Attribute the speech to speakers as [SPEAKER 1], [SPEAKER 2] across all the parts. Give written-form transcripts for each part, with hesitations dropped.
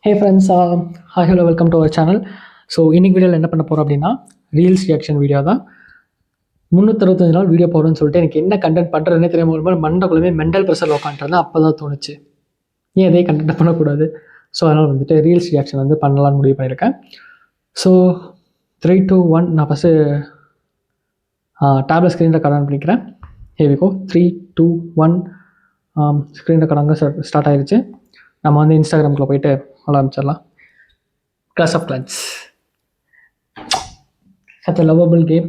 [SPEAKER 1] Hey friends, hi hello, welcome to our channel. So இன்னைக்கு வீடியோவில் என்ன பண்ண போகிறோம் அப்படின்னா, ரீல்ஸ் ரியாக்ஷன் வீடியோ தான். 365 நாள் வீடியோ போடுறேன்னு சொல்லிட்டு எனக்கு என்ன கண்டென்ட் பண்ணுறதுனே தெரியாமல் ஒரு மாதிரி மண்டக்குள்ளவே மென்டல் ப்ரெஷர் உட்காந்துருந்தேன். அப்போ தான் தோணுச்சு, ஏன் இதே கண்டென்ட் பண்ணக்கூடாது. ஸோ அதனால் வந்துட்டு ரீல்ஸ் ரியாக்ஷன் வந்து பண்ணலான்னு முடிவு பண்ணியிருக்கேன். ஸோ 3, 2, 1 நான் first tablet screen record on பண்ணிக்கிறேன். ஹேவிகோ 3, 2, 1 ஸ்க்ரீன் ரெக்கார்ட் அங்கே ஸ்டார்ட் ஆகிடுச்சு. நம்ம வந்து இன்ஸ்டாகிராமில் போயிட்டு ஆரம்பிச்சிடலாம். Clash of clans such a lovable game.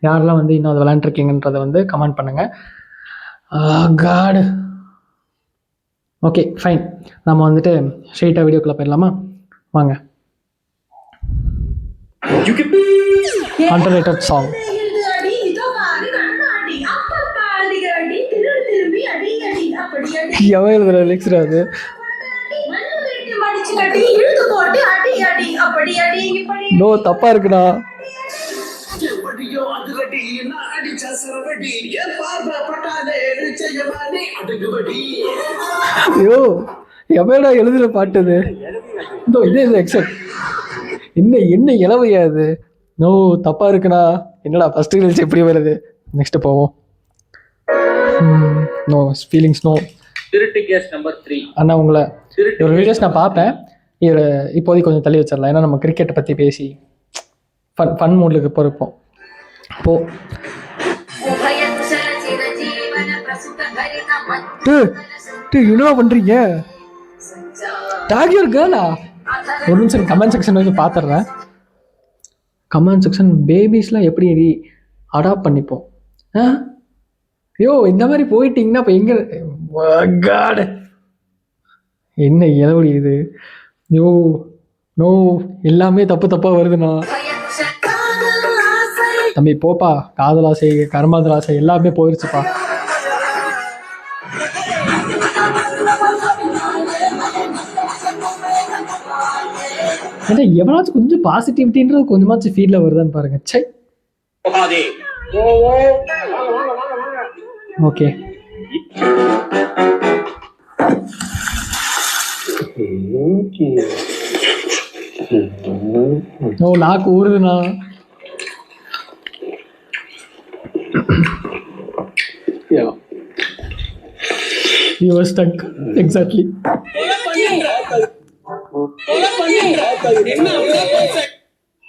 [SPEAKER 1] யாரெல்லாம் வந்து இன்னும் அதை விளையாண்டுருக்கீங்கன்றதை வந்து கமெண்ட் பண்ணுங்கள். காடு ஓகே ஃபைன். நம்ம வந்துட்டு ஸ்ட்ரெயிட்டாக வீடியோக்குள்ளே போயிடலாமா? வாங்க. Underrated song. எவன் எழுதுற லிரிக்ஸ்டா அது? நோ, தப்பா இருக்குடா. ஐயோ, எவடா எழுதுற பாட்டு இது? இதே எக்ஸப்ட் என்ன இளவையா இது? நோ, தப்பா இருக்குண்ணா. என்னடா ஃபர்ஸ்ட் ரீல்ஸ் எப்படி வருது? நெக்ஸ்ட் போவோம். No feelings, no. திருட்டு கேஸ் நம்பர் 3. அண்ணா, உங்களை ஒரு வீடியோஸ் நான் பார்ப்பேன். இதில் இப்போதைக்கு கொஞ்சம் தள்ளி வச்சிடலாம். ஏன்னா நம்ம கிரிக்கெட்டை பற்றி பேசி ஃபன் மூட்லுக்கு போயிருப்போம். என்ன பண்ணுறீங்க? டாக் யுவர் கேர்ளா? ஒரு நிமிஷம் கமெண்ட் செக்ஷன் வந்து பார்த்துட்றேன். கமெண்ட் செக்ஷன் பேபிஸ்லாம் எப்படி அடாப்ட் பண்ணிப்போம். ஐயோ, இந்த மாதிரி போயிட்டீங்கன்னா இப்போ எங்கே? காட், என்ன இளவடி இது? ஐயோ நோ, எல்லாமே தப்பாக வருதுண்ணா. தம்பி போப்பா, காதலாசை கர்மாதலாசை எல்லாமே போயிடுச்சுப்பா. ஏன்னா எவனாச்சும் கொஞ்சம் பாசிட்டிவிட்டின்றது கொஞ்சமாச்சும் ஃபீல்ல வருதான்னு பாருங்க. சை. ஓகே, ஓ நாக்கு ஊறுதுண்ணா. You were stuck. Exactly.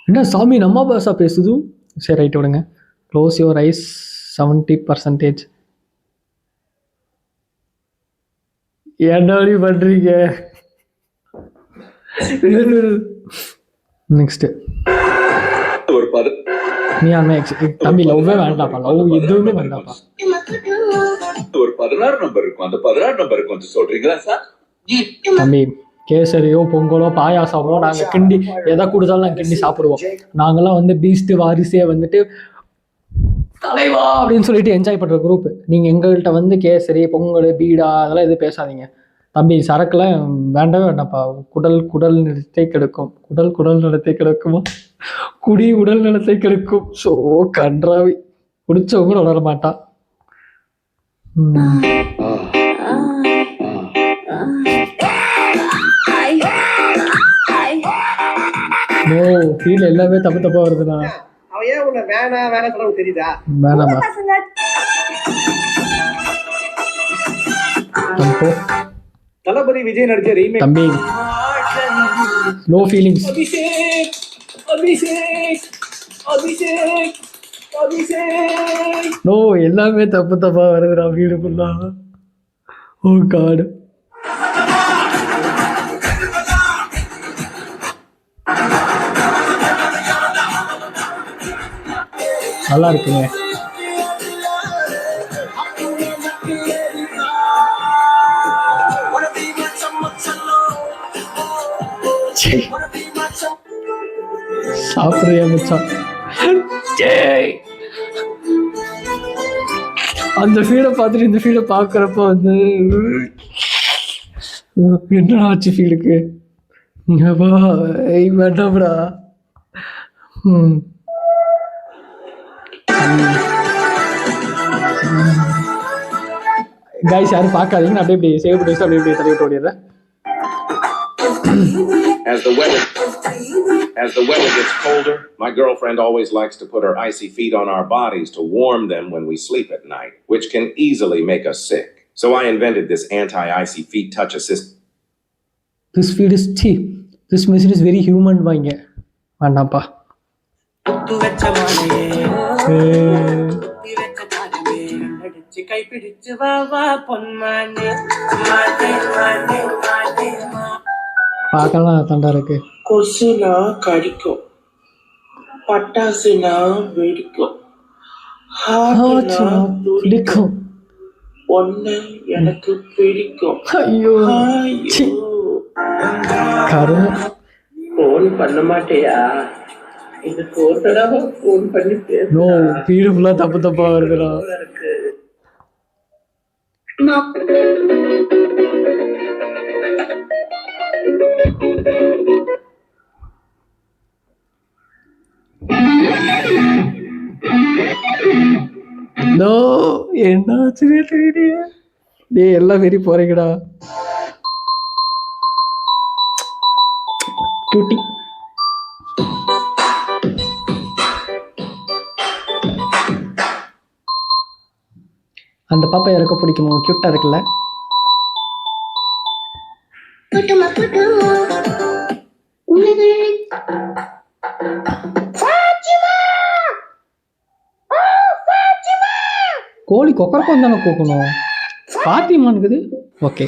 [SPEAKER 1] என்ன சாமி நம்ம பாஷா பேசுது? சரி, ரைட் விடுங்க. Close your eyes 70%. என்னடி பண்றீங்க? நெக்ஸ்ட் நீ அண்ணா தம்பி லவ்வே வேண்டாப்பா, லவ் எதுவுமே வேண்டாப்பா. ஒரு 16 நம்பர் இருக்கும், அந்த 16 நம்பருக்கு வந்து சொல்றீங்களா சார்? தம்பி, கேசரியோ பொங்கலோ பாயாசமோ நாங்கள் கிண்டி எதை கொடுத்தாலும் நாங்கள் கிண்டி சாப்பிடுவோம். நாங்களாம் வந்து பீஸ்ட் வாரிசே வந்துட்டு தலைவா அப்படின்னு சொல்லிட்டு என்ஜாய் பண்ணுற குரூப். நீங்கள் எங்கள்கிட்ட வந்து கேசரி பொங்கல் பீடா அதெல்லாம் எதுவும் பேசாதீங்க தம்பி. சரக்குலாம் வேண்டவே வேண்டாப்பா. குடல் நிலத்தை கெடுக்கும். குடல் நிலத்தை கெடுக்குமா? குடி உடல் நிலத்தை கெடுக்கும். ஸோ கன்றாவி குடிச்சவங்க வளர மாட்டா. நோ, ஃபீல் எல்லாமே தப்பா வருதுண்ணா. வேணாமா?
[SPEAKER 2] தளபதி விஜய் நடிச்ச ரீமேக்.
[SPEAKER 1] தம்பி நோ ஃபீலிங்ஸ். நோ, எல்லாமே தப்பா வருதுடா வீடு ஃபுல்லா. ஓ காட். நல்லா இருக்குங்க. சாப்பிட்றியா மச்சான்? அந்த ஃபீலை பார்த்துட்டு இந்த ஃபீலை பார்க்குறப்ப வந்து என்ன ஆச்சு ஃபீலுக்கு? வேண்டாம்டா. கைஸ் யாரும் பார்க்காதீங்க. நான் அப்படியே இப்படி சேவ் பண்ணி அப்படியே இப்படி தள்ளி விட்டு ஓடிடுறேன்.
[SPEAKER 3] As the weather gets colder, my girlfriend always likes to put her icy feet on our bodies to warm them when we sleep at night, which can easily make us sick. So I invented this anti-icy feet touch assist.
[SPEAKER 1] This feed is cheap. This message is very human வாங்க வேண்டாம்ப்பா. பார்க்கலாம் தண்டா இருக்கு.
[SPEAKER 4] கொசுனா கடிக்கும், பட்டாசுனா வெடிக்கும்,
[SPEAKER 1] பிடிக்கும்,
[SPEAKER 4] ஒன்னு எனக்கு பிடிக்கும்.
[SPEAKER 1] ஐயோ கரும.
[SPEAKER 4] போன் பண்ண மாட்டியா? இதுக்கு ஒரு தடவை போன் பண்ணி
[SPEAKER 1] நோ வீடு ஃபுல்லா தப்பு தப்பா வருதுடா. நோ என்னாச்சுனே தெரியலையே. டேய் எல்லாம் வெறி போறீங்கடா. குட்டி அந்த பாப்பா இறக்க பிடிக்குமா? கியூட்டா இருக்குல்ல. கோழி கொக்கரக்கம் தானே கூக்கணும். பாத்திமானுக்குது. ஓகே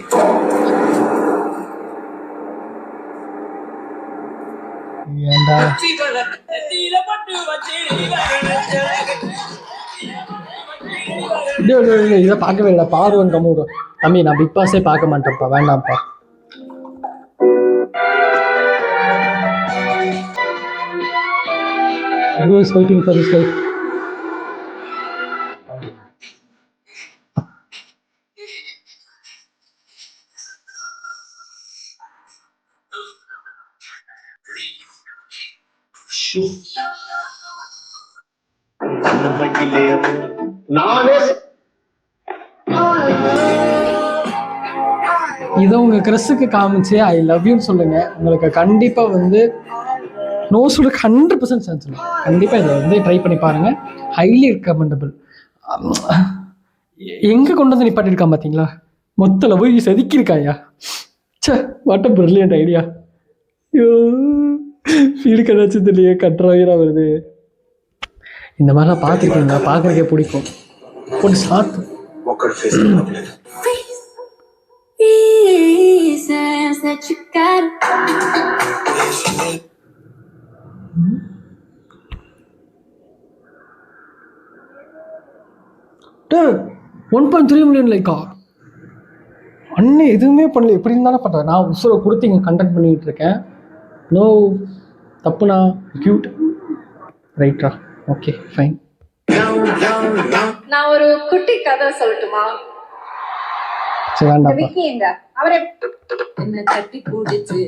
[SPEAKER 1] ஏண்டா இதை பார்க்கவே இல்லை. பார்வன் கமூர் தம்பி நான் பிக் பாஸே பார்க்க மாட்டேன்ப்பா, வேண்டாம்ப்பா. Who is fighting for his life? இதை உங்க கிறிஸுக்கு காமிச்சு ஐ லவ் யூன்னு சொல்லுங்க. உங்களுக்கு கண்டிப்பா வந்து நோ சொல்ல 100% சான்ஸ் இல்லை. கண்டிப்பா இதை வந்து ட்ரை பண்ணி பாருங்க. Highly recommendable. எங்க கொண்டு வந்து நிப்பாட்டிருக்கான் பாத்தீங்களா? மொத்தல போய் செதுக்கியிருக்காயா. Say what a brilliant idea. ஐயோ ஃபீல் கிடைச்சது இல்லையே, கட்டுறாயிரா வருது. இந்த மாதிரிலாம் பார்த்துருக்கீங்களா? பார்க்குறதுக்கே பிடிக்கும். போட்டு சாத்து $1.3 million லைக்கா. அண்ணன் எதுவுமே பண்ணல. எப்படி இருந்தாலும் பண்ணுறேன். நான் உசுரை கொடுத்து இங்கே கண்டக்ட் பண்ணிக்கிட்டு இருக்கேன். நோ தப்புண்ணா. கியூட் ரைட்டா. Okay fine.
[SPEAKER 5] நான் ஒரு குட்டி கதை சொல்லட்டுமா?
[SPEAKER 1] சரி வேண்டாம்.
[SPEAKER 5] அவரை என்ன தட்டி கூடிச்சு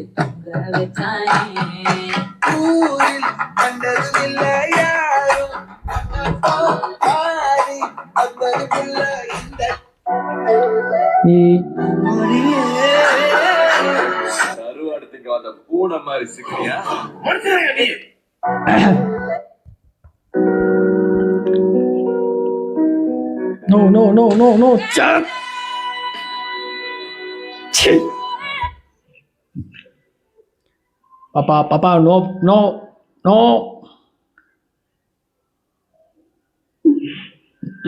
[SPEAKER 3] பூனை மாதிரி Sikhya?
[SPEAKER 1] No, no, no, no, no. Papa, no, no, no.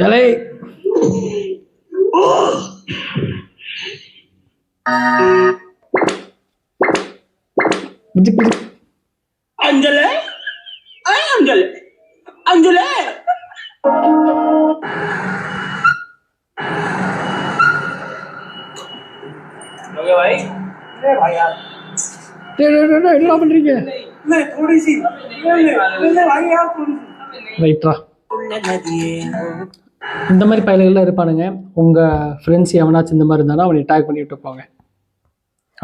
[SPEAKER 1] Yale.
[SPEAKER 4] Anjale, Anjale, Anjale. Okay भाई, अरे भाई यार,
[SPEAKER 1] என்ன பண்றீங்க?
[SPEAKER 4] मैं थोड़ी सी, मैं भाई यार थोड़ी सी.
[SPEAKER 1] ரைட்ரா. இந்த மாதிரி பயல்கள்லாம் இருப்பானுங்க. உங்கள் ஃப்ரெண்ட்ஸ் எவனாச்சும் இந்த மாதிரி இருந்தாலும் அவனை டேக் பண்ணி விட்டு போங்க.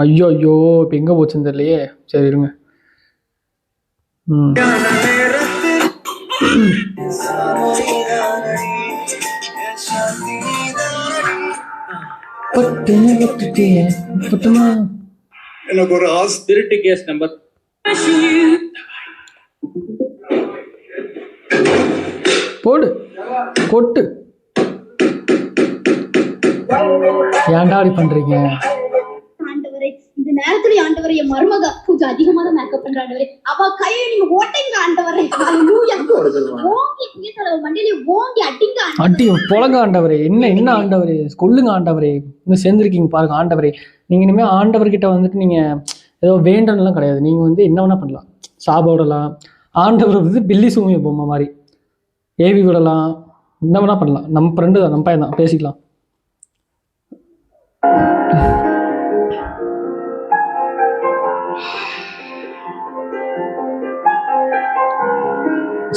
[SPEAKER 1] ஐயோ ஐயோ இப்போ எங்கே போச்சுன்னு தெரியலையே. சரி இருங்க.
[SPEAKER 6] எனக்கு ஒரு ஆசை.
[SPEAKER 2] திருட்டு கேஸ் நம்பர்
[SPEAKER 1] போடு கொட்டு. ஏன்டா அப்படி பண்றீங்க?
[SPEAKER 7] ஆண்டவரே, இந்த நேரத்துல ஆண்டவரே, என் மருமக கொஞ்சம் அதிகமா தான் மேக்கப் பண்ற ஆண்டவரே. அவ கையை நீங்க ஓட்டிங்க ஆண்டவரே. ஹalleluya. ஓங்கி பீசல மண்டியில ஓங்கி அடிங்க ஆண்டவரே.
[SPEAKER 1] அடி பொழங்க ஆண்டவரே. என்ன ஆண்டவரே, கொல்லுங்க ஆண்டவரே. இன்னும் சேர்ந்துருக்கீங்க பாருங்க ஆண்டவரே. நீங்க இனிமே ஆண்டவர்கிட்ட வந்துட்டு நீங்க ஏதோ வேண்டனெல்லாம் கிடையாது. நீங்க வந்து என்ன வேணா பண்ணலாம். சாப்பிடலாம். ஆண்டவர் வந்து பில்லி சூமிய பொம்மை மாதிரி ஏவி விடலாம். என்ன வேணா பண்ணலாம். நம்ம ஃப்ரெண்டு தான், நம்ம பையன் தான், பேசிக்கலாம்.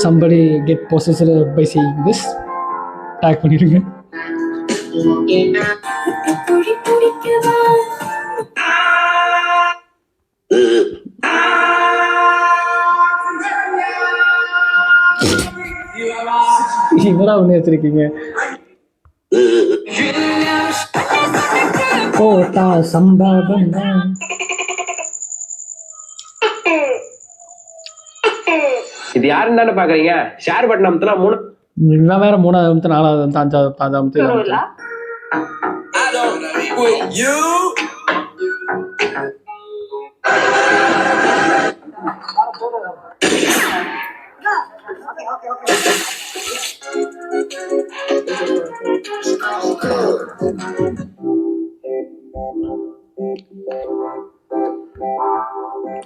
[SPEAKER 1] somebody get possessed by saying this. Tag பண்ணிருங்க. என்னடா ஒண்ணு வச்சிருக்கீங்க? போட்டா சம்பவம் தான்.
[SPEAKER 4] இது யாருன்னு தானே பாக்குறீங்க? ஷேர் பட்டன் அமுத்துனா 3
[SPEAKER 1] இவன் வேற 3வது அமுத்து 4வது அமுத்து 5வது அமுத்து.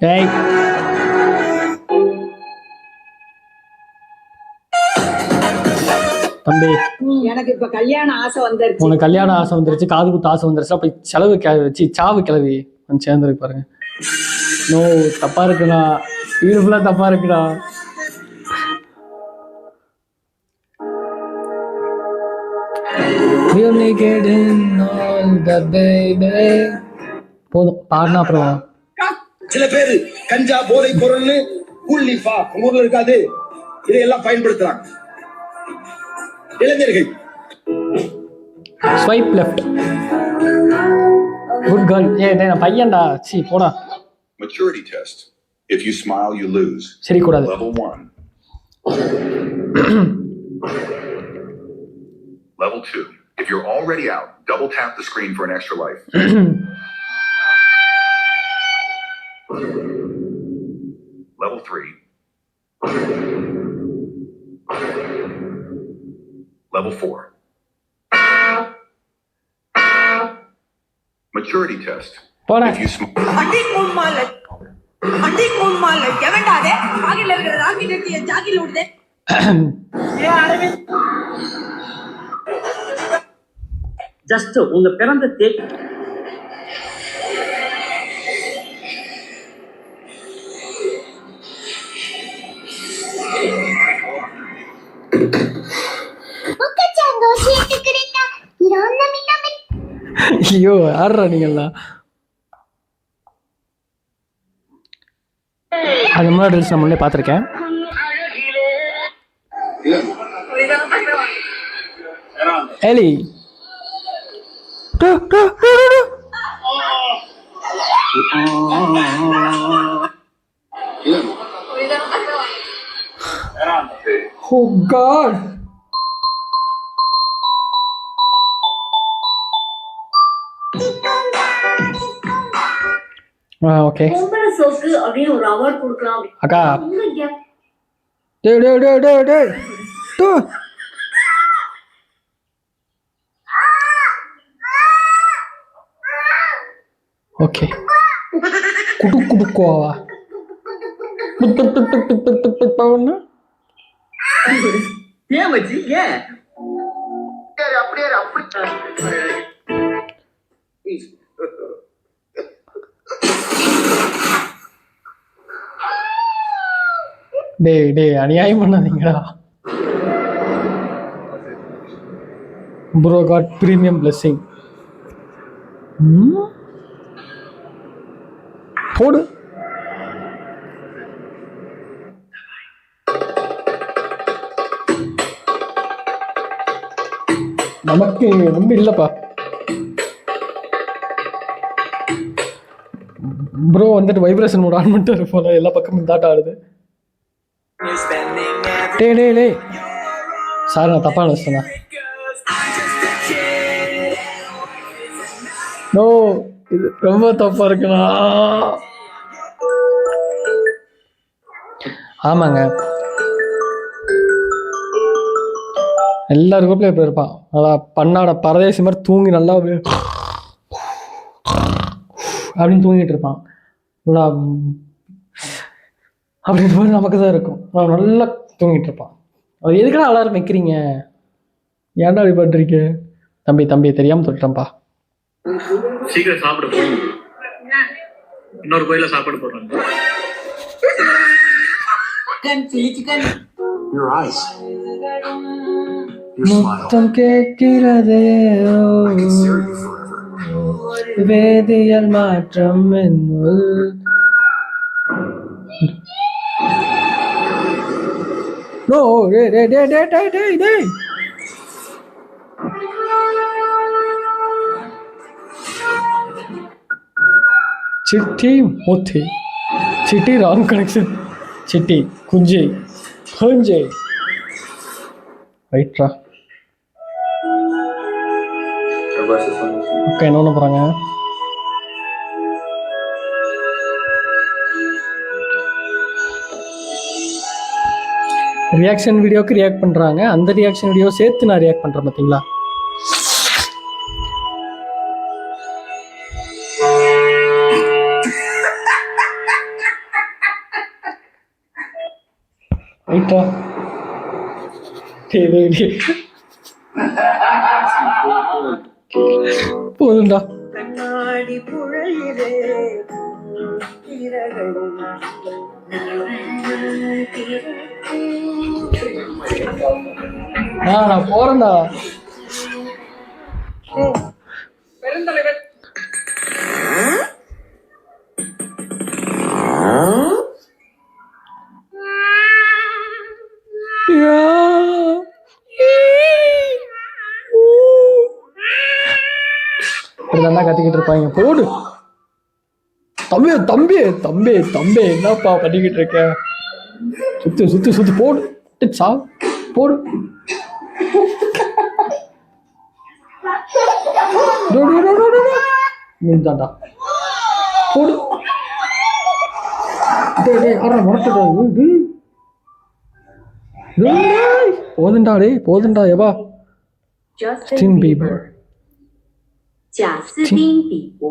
[SPEAKER 1] ஏய் தம்பி,
[SPEAKER 5] எனக்கு இப்ப கல்யாண ஆசை வந்துருச்சு.
[SPEAKER 1] உனக்கு கல்யாண ஆசை வந்துருச்சு, காது குத்து ஆசை வந்துருச்சு. அப்ப செலவு வச்சு சாவு கிளவி வந்து சேர்ந்துருக்கு பாருங்க. நோ, தப்பா இருக்குடா. வீடு ஃபுல்லா தப்பா இருக்குடா. போதும் பாடினா அப்புறம்.
[SPEAKER 6] சில பேரு கஞ்சா போதை பொருள்னு கூல்லிஃபா ஊர்ல இருக்காது, இதையெல்லாம் பயன்படுத்துறாங்க இளைஞர்கள்.
[SPEAKER 1] Swipe left. Good girl. நான் பையன்டா. சீ போடா.
[SPEAKER 8] Maturity test. If you smile, you lose.
[SPEAKER 1] சரி கூடாது.
[SPEAKER 8] Level 1. Level 2. If you're already out, double tap the screen for an extra life. Level 3. Level 4. Maturity test.
[SPEAKER 1] போடா.
[SPEAKER 8] If you smile.
[SPEAKER 5] அடி கும்மால எவன்டாதே ஆகில இருக்கிற ராக்கி டெட்டிய ஜாகில விடுதே. ஏ Aravind,
[SPEAKER 4] just உங்க பிறந்த தேதி
[SPEAKER 1] ஐயோ யாரா நீங்கள்லாம்? அது முன்னாடி ரீல்ஸ் நான் முன்னே பார்த்துருக்கேன். எலி Oh God. ஓகே அக்கா. ஓகே குடு குடுக்குவா
[SPEAKER 4] ஏன் வச்சு ஏன்
[SPEAKER 1] டேய் அநியாயம் பண்ணாதீங்கடா. Bro got premium blessing. போடு. நமக்கு ஒன்றும் இல்லைப்பா. ப்ரோ வந்துட்டு வைப்ரேஷன் மோட் ஆன் பண்ணிட்டு போல எல்லா பக்கமும் தாட் ஆடுது. டே சார் நான் தப்பா நினைச்சிட்டேன். நோ இது ரொம்ப தப்பா இருக்குண்ணா. ஆமாங்க எல்லார் குரூப்லயும் எப்படி இருப்பான் நல்லா பண்ணாட பரதேசி மாதிரி தூங்கி நல்லா அப்படின்னு தூங்கிட்டு இருப்பான். நல்லா அப்படின்ற மாதிரி நமக்கு தான் இருக்கும். அவன் நல்லா தூங்கிட்டு இருப்பான். அவர் எதுக்குடா அலாரம் வைக்கிறீங்க? ஏன்டா அப்படி பண்ணுறீங்க? தம்பி தெரியாமல் தொட்டுட்டேன்ப்பா.
[SPEAKER 2] சீக்கிரம் சாப்பிட போகும். இன்னொரு கோயில சாப்பாடு போடுறாங்க.
[SPEAKER 8] Your eyes. Your smile.
[SPEAKER 1] முத்தம் கேட்கிறதே
[SPEAKER 8] I can stare at you forever.
[SPEAKER 1] வேதியல் மாற்றம் என்னுள். நோ டேய் चिट्ठी मोथी चिट्ठी रॉन्ग कनेक्शन चिट्टी कुंजे खंजे ரைட்ரா. ஓகே என்ன பண்ண போகிறாங்க? ரியாக்ஷன் வீடியோக்கு ரியாக்ட் பண்ணுறாங்க. அந்த ரியாக்ஷன் வீடியோ சேர்த்து நான் ரியாக்ட் பண்ணுறேன் பார்த்தீங்களா? ரைட்டா போதுண்டா. நான் போறேன்டா. இப்படிதான்டா கத்திக்கிட்டு இருப்பாங்க. போடு தம்பி என்னப்பா பண்ணிக்கிட்டு இருக்க? சுத்து போடு சா போடு. தாண்டா போடு. போதுண்டா எவா Justin Bieber
[SPEAKER 9] 贾斯汀比伯。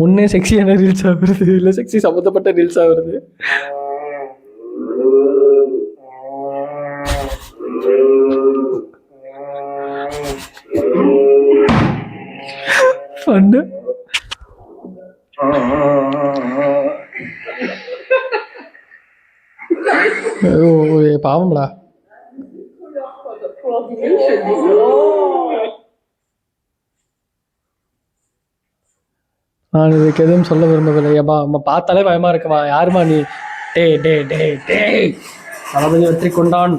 [SPEAKER 1] ஒன்னே செக்ஸியான ரீல்ஸ் ஆகுறது இல்லை செக்ஸி சம்மந்தப்பட்ட ரீல்ஸ் ஆகுறது. ஃபன்னு பாவம்டா. நான் இதுக்கு எதுவும் சொல்ல விரும்பவில்லை. ஏப்பா நம்ம பார்த்தாலே பயமா இருக்குமா? யாருமா நீ? டேய் தளபதி வெற்றி கொண்டான்.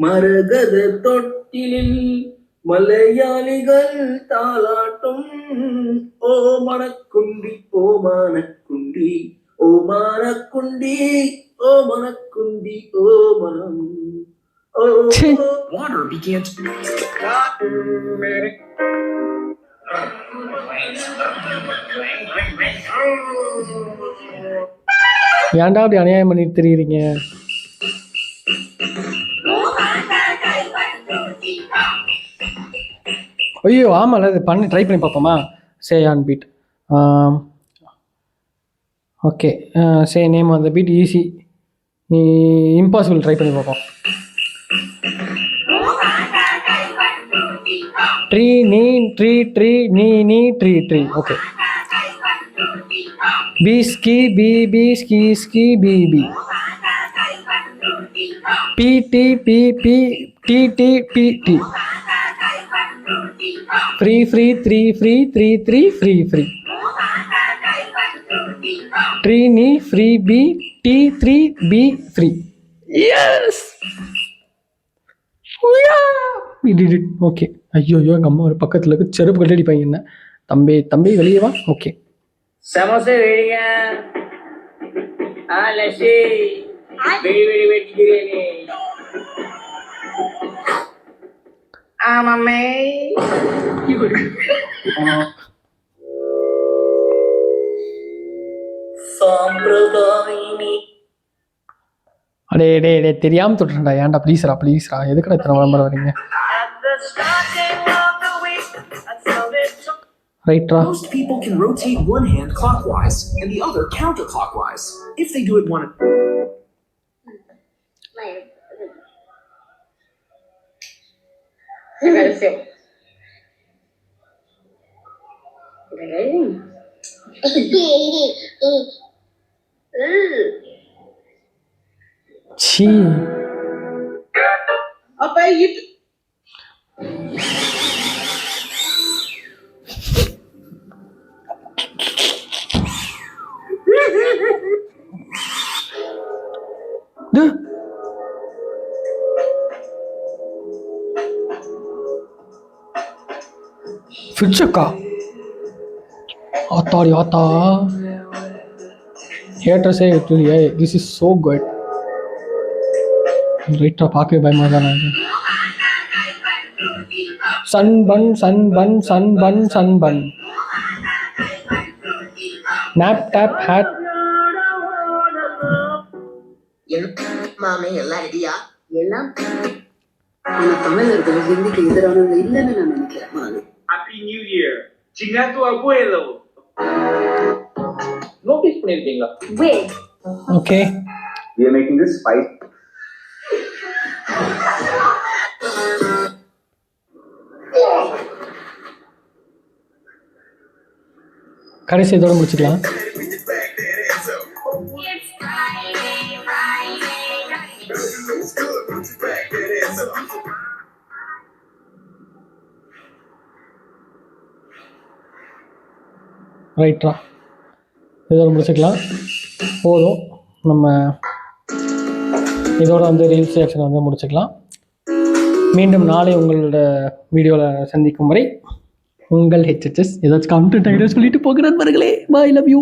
[SPEAKER 4] மரகத தொட்டிலில் மலையாளிகள் தாளாட்டும். ஓ மணக்குண்டி ஓ மணக்குண்டி ஓ மணக்குண்டி ஓ மணக்குண்டி ஓ மனம்.
[SPEAKER 2] Water begins.
[SPEAKER 1] ஏன்டா அப்படி அநியாயம் பண்ணிட்டு தெரியுறீங்க? ஐயோ ஆமாம்ல, இது பண்ணி ட்ரை பண்ணி பார்ப்போமா? Say on beat. Okay say name அந்த பீட் ஈஸி இம்பாசிபிள் ட்ரை பண்ணி பார்ப்போம். Tree knee tree tree knee tree tree. Okay B ski B B ski ski B B B T B B T T B T free free three free three three free free tree knee free B T3B3. Yes! We did it. Okay. ஐயோ எங்கள் அம்மா ஒரு பக்கத்தில் இருக்கு, செருப்பு கட்டி அடிப்பாங்க என்ன. தம்பி வெளியே வா. ஓகே.
[SPEAKER 4] சமோசா வேடிங்க. லஸ்ஸி வெடி வெடிக்கிறேனே. ஆமாமே. சாம்பிரதாயினி.
[SPEAKER 1] டே தெரியாமல் தொட்டுறா. ஏன்டா ப்ளீஸ்ரா எதுக்குடா இத்தனை விளம்பரம் வரீங்க? ரைட்ரா.
[SPEAKER 10] Most people can rotate one hand clockwise and the other counterclockwise. If they do it one
[SPEAKER 1] சீ.
[SPEAKER 5] அப்ப இது
[SPEAKER 1] ஃபிட்ஜக்கா ஆத்தாடி ஆத்தா. ஹியேட்டர்ஸே actually this is so good. ரைட்டாக பார்க்கவே பயமாக தானே. சன் பன் நாப் டேப் ஹேட்.
[SPEAKER 10] மாமே எல்லாம் ரெடியா?
[SPEAKER 9] எல்லாம் தமிழர்கள் ஹிந்திக்கு எதிரானவங்க இல்லைன்னு நான் நினைக்கிறேன்.
[SPEAKER 2] Happy new year. சிங்காத்து அபுயலோ. நோட்டீஸ் பண்ணிருக்கீங்களா?
[SPEAKER 9] Wait.
[SPEAKER 1] Okay.
[SPEAKER 2] We are making this spice.
[SPEAKER 1] கடைசி இதோட முடிச்சுக்கலாம். ரைட்ரா இதோட முடிச்சுக்கலாம். போதும், நம்ம இதோட ரீல்ஸ் ரியாக்ஷனை முடிச்சுக்கலாம். மீண்டும் நாளை உங்களோட வீடியோவில் சந்திக்கும் வரை உங்கள் HHS. ஏதாச்சும் கவுண்டர் டைலர் சொல்லிட்டு போகிற நண்பர்களே. பாய், லவ் யூ.